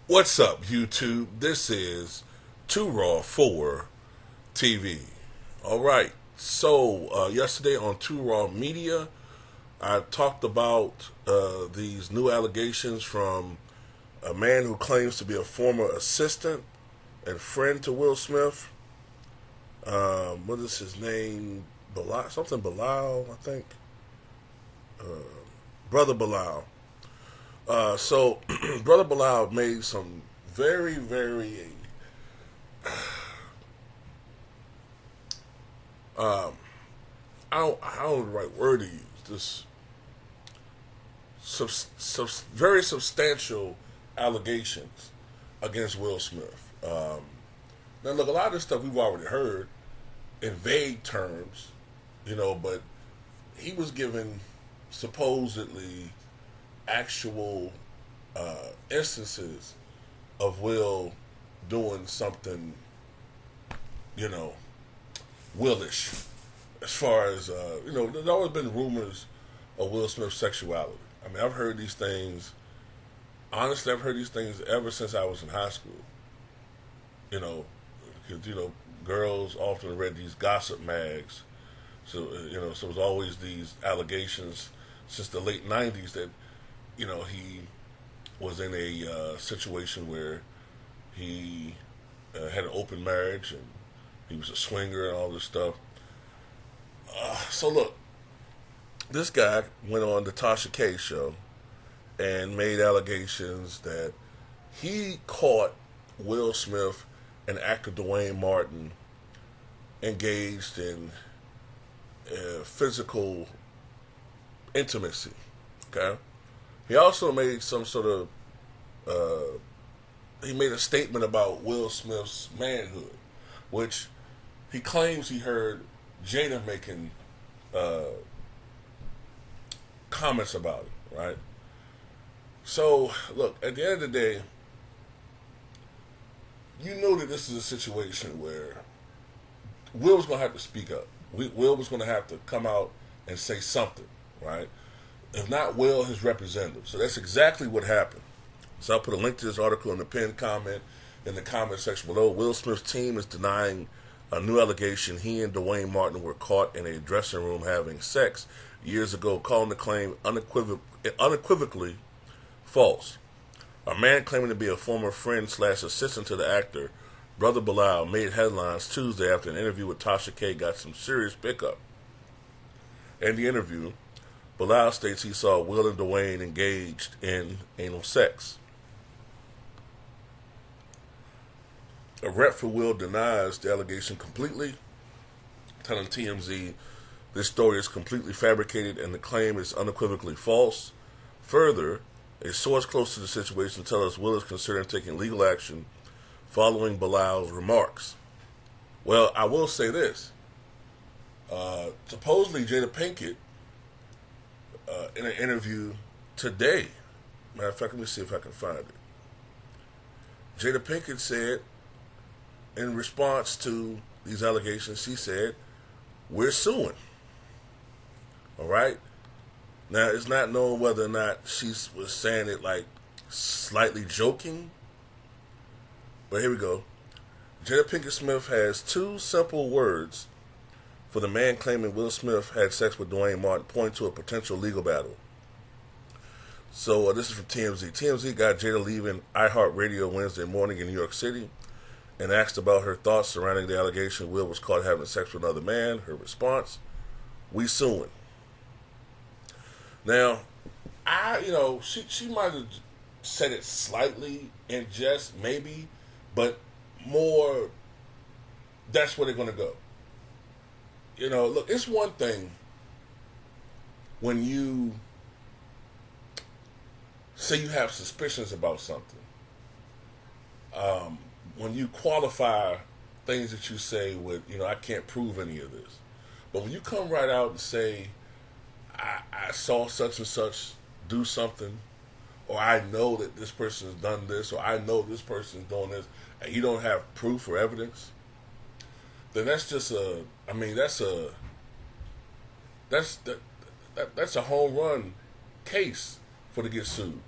What's up, YouTube? This is Too Raw for TV. All right. So, yesterday on Too Raw Media, I talked about these new allegations from a man who claims to be a former assistant and friend to Will Smith. What is his name? Bilal, something Bilal, I think. Brother Bilal. So, Brother Bilal made some very, very I don't know the right word to use. This very substantial allegations against Will Smith. Now, look, a lot of this stuff we've already heard in vague terms, but he was given supposedly actual instances of Will doing something, Willish. As far as, there's always been rumors of Will Smith's sexuality. I mean, I've heard these things, honestly, I've heard these things ever since I was in high school. Because, girls often read these gossip mags. So, so it was always these allegations since the late 90s that, he was in a situation where he had an open marriage and he was a swinger and all this stuff. So look, this guy went on the Tasha K show and made allegations that he caught Will Smith and actor Duane Martin engaged in physical intimacy. Okay, he also made some sort of he made a statement about Will Smith's manhood, which he claims he heard Jada making comments about it, right? So, look, at the end of the day, you know that this is a situation where Will was going to have to speak up. Will was going to have to come out and say something, right? If not Will, his representative. So that's exactly what happened. So I'll put a link to this article in the pinned comment in the comment section below. Will Smith's team is denying a new allegation he and Duane Martin were caught in a dressing room having sex years ago, calling the claim unequivocally false. A man claiming to be a former friend / assistant to the actor, Brother Bilal, made headlines Tuesday after an interview with Tasha K got some serious pickup. In the interview, Bilal states he saw Will and Duane engaged in anal sex. A rep for Will denies the allegation completely, telling TMZ this story is completely fabricated and the claim is unequivocally false. Further, a source close to the situation tells us Will is considering taking legal action following Bilal's remarks. Well, I will say this. Supposedly Jada Pinkett, in an interview today, matter of fact, let me see if I can find it. Jada Pinkett said, in response to these allegations, she said, "We're suing." All right? Now, it's not known whether or not she was saying it like slightly joking, but here we go. Jada Pinkett Smith has two simple words for the man claiming Will Smith had sex with Duane Martin, pointing to a potential legal battle. So this is from TMZ. TMZ got Jada leaving iHeartRadio Wednesday morning in New York City and asked about her thoughts surrounding the allegation Will was caught having sex with another man. Her response, "We suing." Now, she might have said it slightly in jest, maybe, but more, that's where they're going to go. Look, it's one thing when you say you have suspicions about something. When you qualify things that you say with, I can't prove any of this. But when you come right out and say, I saw such and such do something, or I know that this person has done this, or I know this person is doing this, and you don't have proof or evidence, then that's just that's a home run case for to get sued.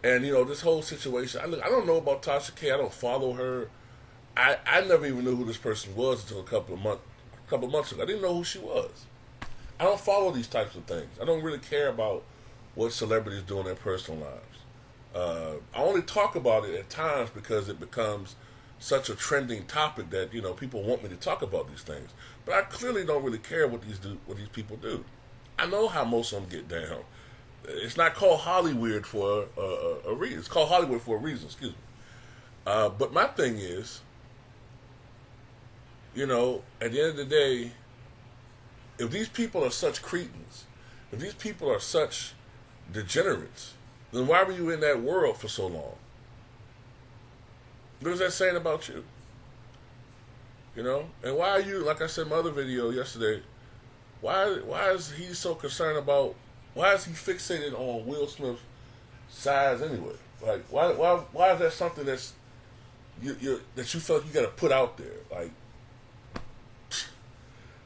And this whole situation. I don't know about Tasha K. I don't follow her. I never even knew who this person was until a couple of months ago. I didn't know who she was. I don't follow these types of things. I don't really care about what celebrities do in their personal lives. I only talk about it at times because it becomes such a trending topic that people want me to talk about these things. But I clearly don't really care what these people do. I know how most of them get down. It's not called Hollywood for a reason. It's called Hollywood for a reason. Excuse me. But my thing is, at the end of the day, if these people are such cretins, if these people are such degenerates, then why were you in that world for so long? What is that saying about you? And why are you, like I said in my other video yesterday, why is he so concerned about, why is he fixated on Will Smith's size anyway? Like, why is that something that you felt you got to put out there? Like,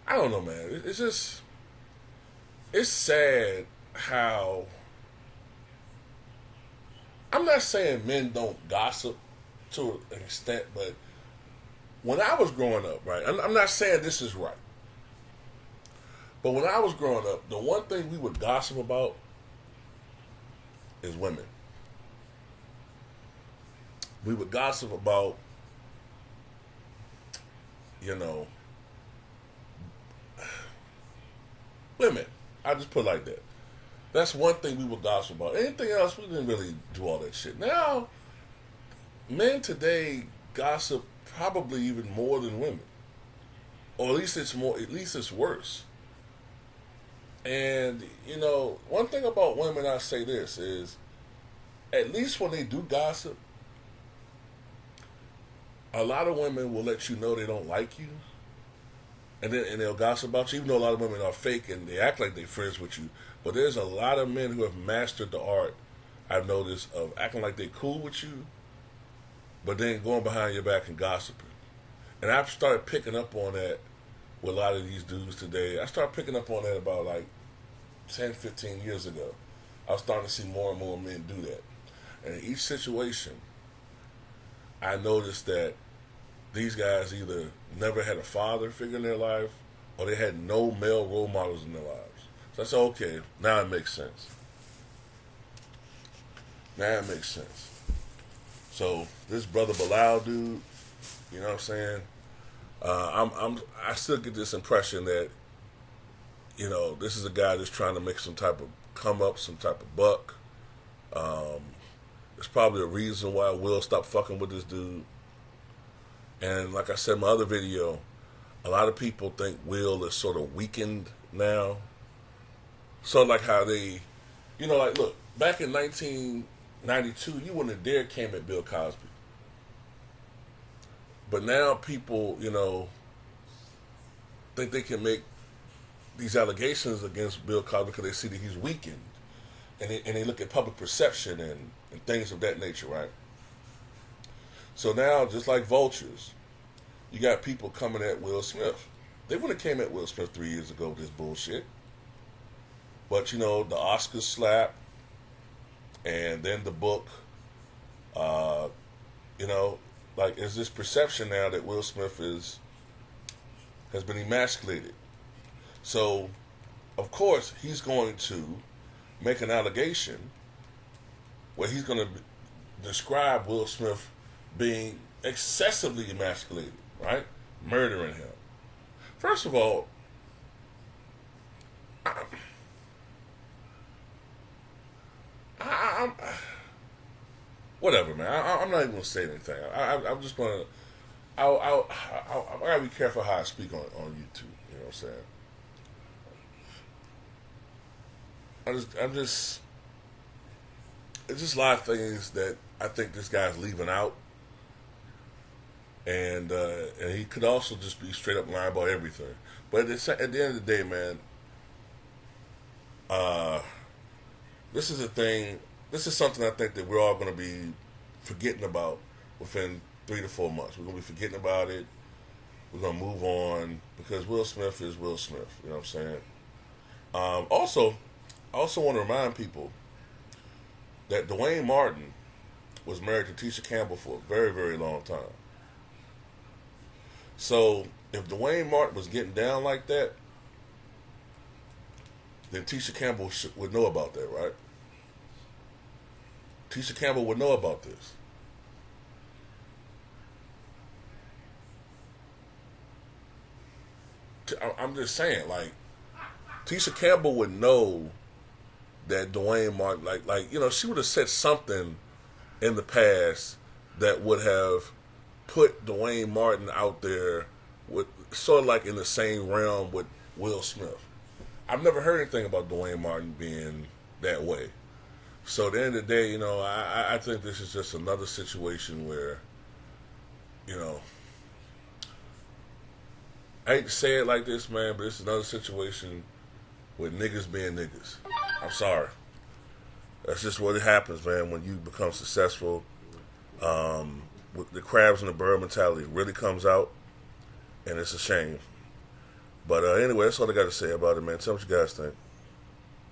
I don't know, man. It's sad how, I'm not saying men don't gossip to an extent, but when I was growing up, right, I'm not saying this is right, but when I was growing up, the one thing we would gossip about is women. We would gossip about, women. I just put it like that. That's one thing we would gossip about. Anything else, we didn't really do all that shit. Now, men today gossip probably even more than women, or at least it's worse. And one thing about women, I say this is, at least when they do gossip, a lot of women will let you know they don't like you, and they'll gossip about you. Even though a lot of women are fake and they act like they're friends with you, but there's a lot of men who have mastered the art, I've noticed, of acting like they're cool with you, but then going behind your back and gossiping. And I've started picking up on that with a lot of these dudes today. I started picking up on that about like 10, 15 years ago. I was starting to see more and more men do that. And in each situation, I noticed that these guys either never had a father figure in their life, or they had no male role models in their lives. So I said, okay, now it makes sense. So this brother Bilal dude, you know what I'm saying? I still get this impression that, this is a guy that's trying to make some type of come up, some type of buck. There's probably a reason why Will stopped fucking with this dude. And like I said in my other video, a lot of people think Will is sort of weakened now. So like how they, like, look, back in 1992, you wouldn't have dared came at Bill Cosby. But now people, think they can make these allegations against Bill Cosby because they see that he's weakened. And they look at public perception and things of that nature, right? So now, just like vultures, you got people coming at Will Smith. They wouldn't have came at Will Smith 3 years ago with this bullshit. But, the Oscars slap, and then the book, like, is this perception now that Will Smith has been emasculated. So, of course, he's going to make an allegation where he's going to describe Will Smith being excessively emasculated, right? Murdering him. First of all, I'm whatever, man. I'm not even going to say anything. I'm just going to, I got to be careful how I speak on YouTube, you know what I'm saying? It's just a lot of things that I think this guy's leaving out, and he could also just be straight up lying about everything. But at the end of the day, man, this is a thing. This is something I think that we're all going to be forgetting about within 3 to 4 months. We're going to be forgetting about it. We're going to move on because Will Smith is Will Smith. You know what I'm saying? I also want to remind people that Duane Martin was married to Tisha Campbell for a very, very long time. So if Duane Martin was getting down like that, then Tisha Campbell would know about that, right? Tisha Campbell would know about this. I'm just saying, like, Tisha Campbell would know that Duane Martin, she would have said something in the past that would have put Duane Martin out there with sort of like in the same realm with Will Smith. I've never heard anything about Duane Martin being that way. So at the end of the day, I think this is just another situation where, I hate to say it like this, man, but it's another situation with niggas being niggas. I'm sorry. That's just what it happens, man, when you become successful. With the crabs and the bird mentality really comes out, and it's a shame. But anyway, that's all I got to say about it, man. Tell me what you guys think.